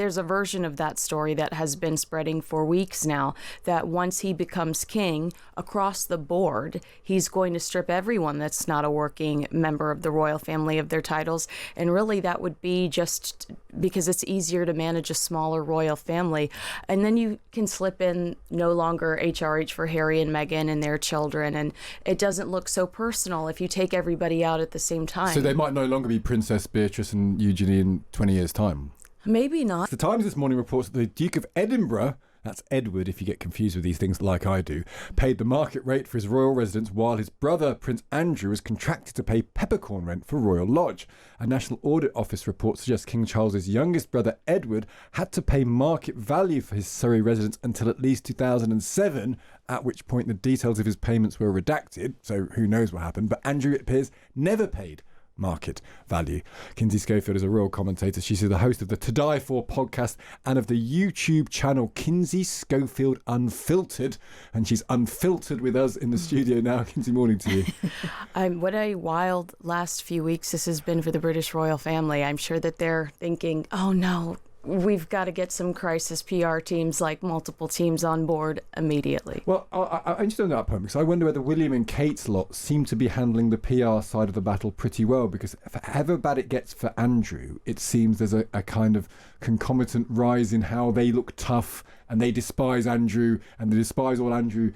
there's a version of that story that has been spreading for weeks now, that once he becomes king, across the board, he's going to strip everyone that's not a working member of the royal family of their titles. And really, that would be just because it's easier to manage a smaller royal family. And then you can slip in no longer HRH for Harry and Meghan and their children. And it doesn't look so personal if you take everybody out at the same time. So they might no longer be Princess Beatrice and Eugenie in 20 years' time? Maybe not. The Times this morning reports that the Duke of Edinburgh, that's Edward if you get confused with these things like I do, paid the market rate for his royal residence while his brother Prince Andrew was contracted to pay peppercorn rent for Royal Lodge. A National Audit Office report suggests King Charles's youngest brother Edward had to pay market value for his Surrey residence until at least 2007, at which point the details of his payments were redacted, so who knows what happened, but Andrew, it appears, never paid market value. Kinsey Schofield is a royal commentator. She's the host of the To Die For podcast and of the YouTube channel Kinsey Schofield Unfiltered, and she's unfiltered with us in the studio now. Kinsey, morning to you. What a wild last few weeks this has been for the British royal family. I'm sure that they're thinking, oh no, we've got to get some crisis PR teams, like multiple teams, on board immediately. Well, I just don't know that point, because I wonder whether William and Kate's lot seem to be handling the PR side of the battle pretty well, because however bad it gets for Andrew, it seems there's a kind of concomitant rise in how they look tough and they despise Andrew and they despise all Andrew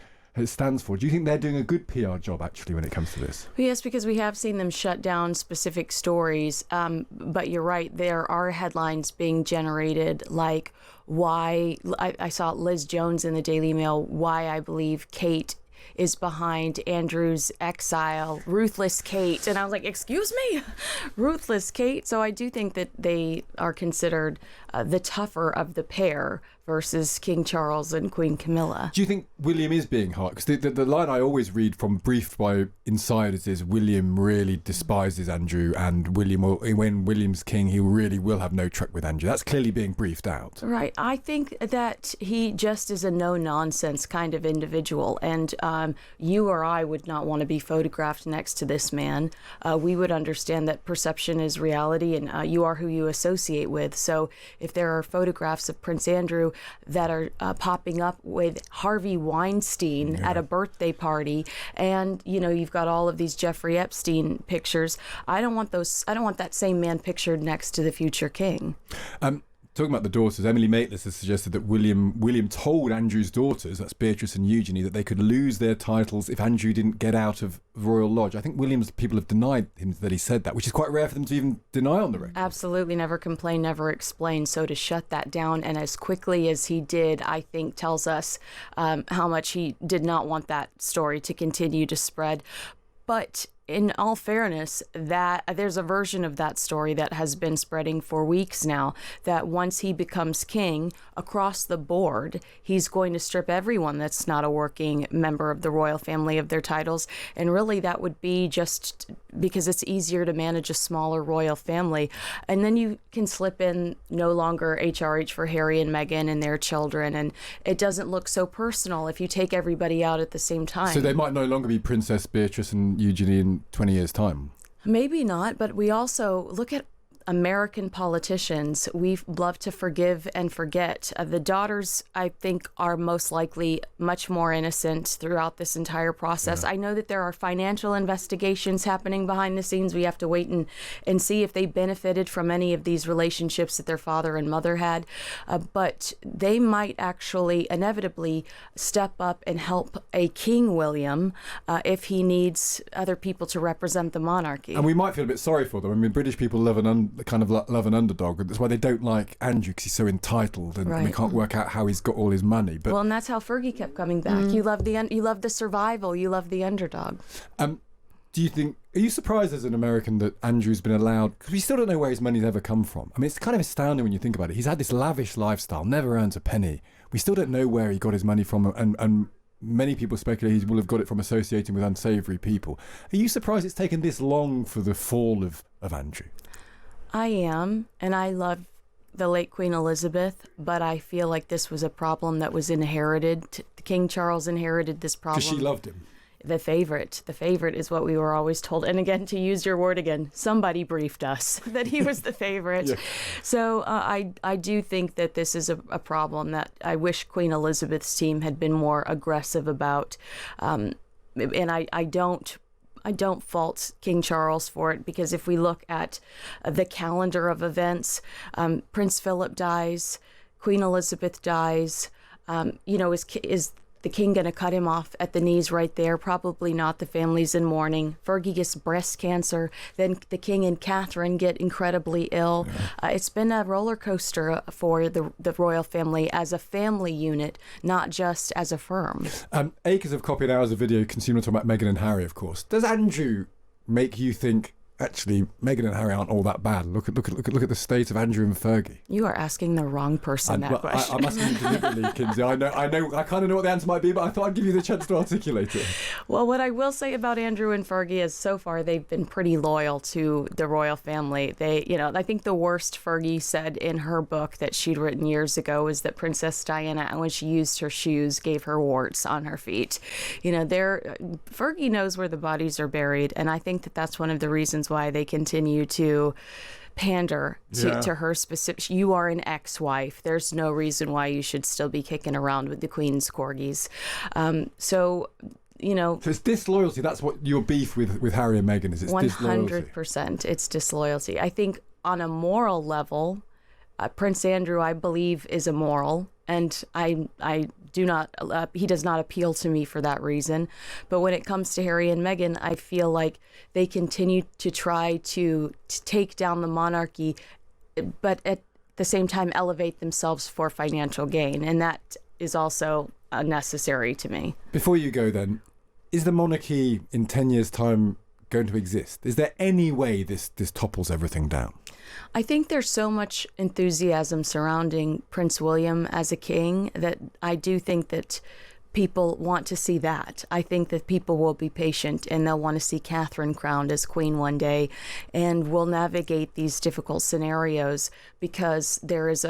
stands for. Do you think they're doing a good PR job, actually, when it comes to this? Well, yes, because we have seen them shut down specific stories. But you're right, there are headlines being generated like why, I saw Liz Jones in the Daily Mail, why I believe Kate is behind Andrew's exile, ruthless Kate. And I was like, excuse me, ruthless Kate. So I do think that they are considered the tougher of the pair versus King Charles and Queen Camilla. Do you think William is being hard? Because the line I always read from briefed by insiders is William really despises Andrew, and when William's king, he really will have no truck with Andrew. That's clearly being briefed out. Right. I think that he just is a no-nonsense kind of individual, and you or I would not want to be photographed next to this man. We would understand that perception is reality, and you are who you associate with. So if there are photographs of Prince Andrew that are popping up with Harvey Weinstein at a birthday party, and you've got all of these Jeffrey Epstein pictures, I don't want that same man pictured next to the future king. Talking about the daughters, Emily Maitlis has suggested that William told Andrew's daughters, that's Beatrice and Eugenie, that they could lose their titles if Andrew didn't get out of Royal Lodge. I think William's people have denied him that he said that, which is quite rare for them to even deny on the record. Absolutely, never complain, never explain. So to shut that down, and as quickly as he did, I think tells us how much he did not want that story to continue to spread. But in all fairness, that there's a version of that story that has been spreading for weeks now, that once he becomes king, across the board, he's going to strip everyone that's not a working member of the royal family of their titles. And really, that would be just because it's easier to manage a smaller royal family. And then you can slip in no longer HRH for Harry and Meghan and their children. And it doesn't look so personal if you take everybody out at the same time. So they might no longer be Princess Beatrice and Eugenie in 20 years' time? Maybe not, but we also look at American politicians. We love to forgive and forget. The daughters, I think, are most likely much more innocent throughout this entire process. Yeah. I know that there are financial investigations happening behind the scenes. We have to wait and see if they benefited from any of these relationships that their father and mother had. But they might actually inevitably step up and help a King William if he needs other people to represent the monarchy. And we might feel a bit sorry for them. I mean, British people love an underdog. That's why they don't like Andrew, because he's so entitled, and they can't work out how he's got all his money. But and that's how Fergie kept coming back. You love the survival. You love the underdog. Are you surprised as an American that Andrew's been allowed, because we still don't know where his money's ever come from? I mean, it's kind of astounding when you think about it. He's had this lavish lifestyle, never earned a penny. We still don't know where he got his money from, and many people speculate he will have got it from associating with unsavoury people. Are you surprised it's taken this long for the fall of Andrew? I am, and I love the late Queen Elizabeth, but I feel like this was a problem that was inherited. King Charles inherited this problem. Because she loved him. the favorite. The favorite is what we were always told. And again, to use your word again, somebody briefed us that he was the favorite. Yeah. So I do think that this is a problem that I wish Queen Elizabeth's team had been more aggressive about. And I don't fault King Charles for it, because if we look at the calendar of events, Prince Philip dies, Queen Elizabeth dies. Is the king going to cut him off at the knees right there? Probably not. The family's in mourning. Fergie gets breast cancer. Then the king and Catherine get incredibly ill. Yeah. It's been a roller coaster for the royal family as a family unit, not just as a firm. Acres have copied hours of video consumed talking about Meghan and Harry, of course. Does Andrew make you think, actually, Meghan and Harry aren't all that bad? Look at the state of Andrew and Fergie. You are asking the wrong person that question. I'm asking you deliberately, Kinsey. I kind of know what the answer might be, but I thought I'd give you the chance to articulate it. Well, what I will say about Andrew and Fergie is, so far they've been pretty loyal to the royal family. I think the worst Fergie said in her book that she'd written years ago was that Princess Diana, when she used her shoes, gave her warts on her feet. Fergie knows where the bodies are buried, and I think that that's one of the reasons why they continue to pander to her specific. You are an ex-wife. There's no reason why you should still be kicking around with the Queen's corgis. So it's disloyalty. That's what your beef with Harry and Meghan is. It's 100%. It's disloyalty. I think on a moral level, Prince Andrew, I believe, is immoral, and I do not. He does not appeal to me for that reason. But when it comes to Harry and Meghan, I feel like they continue to try to take down the monarchy, but at the same time elevate themselves for financial gain, and that is also unnecessary to me. Before you go, then, is the monarchy in 10 years' time going to exist? Is there any way this topples everything down? I think there's so much enthusiasm surrounding Prince William as a king that I do think that people want to see that. I think that people will be patient and they'll want to see Catherine crowned as queen one day, and we'll navigate these difficult scenarios because there's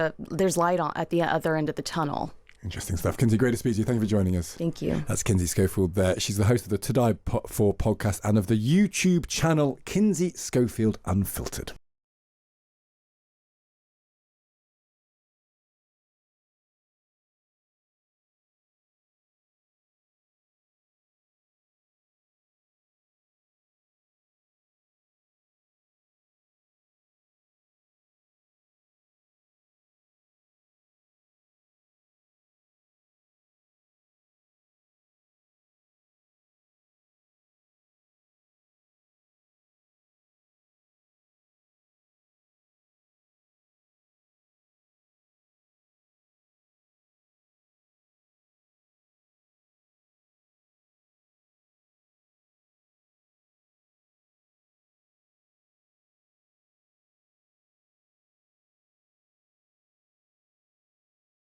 light at the other end of the tunnel. Interesting stuff. Kinsey, great to speak to you. Thank you for joining us. Thank you. That's Kinsey Schofield there. She's the host of the To Die For podcast and of the YouTube channel Kinsey Schofield Unfiltered.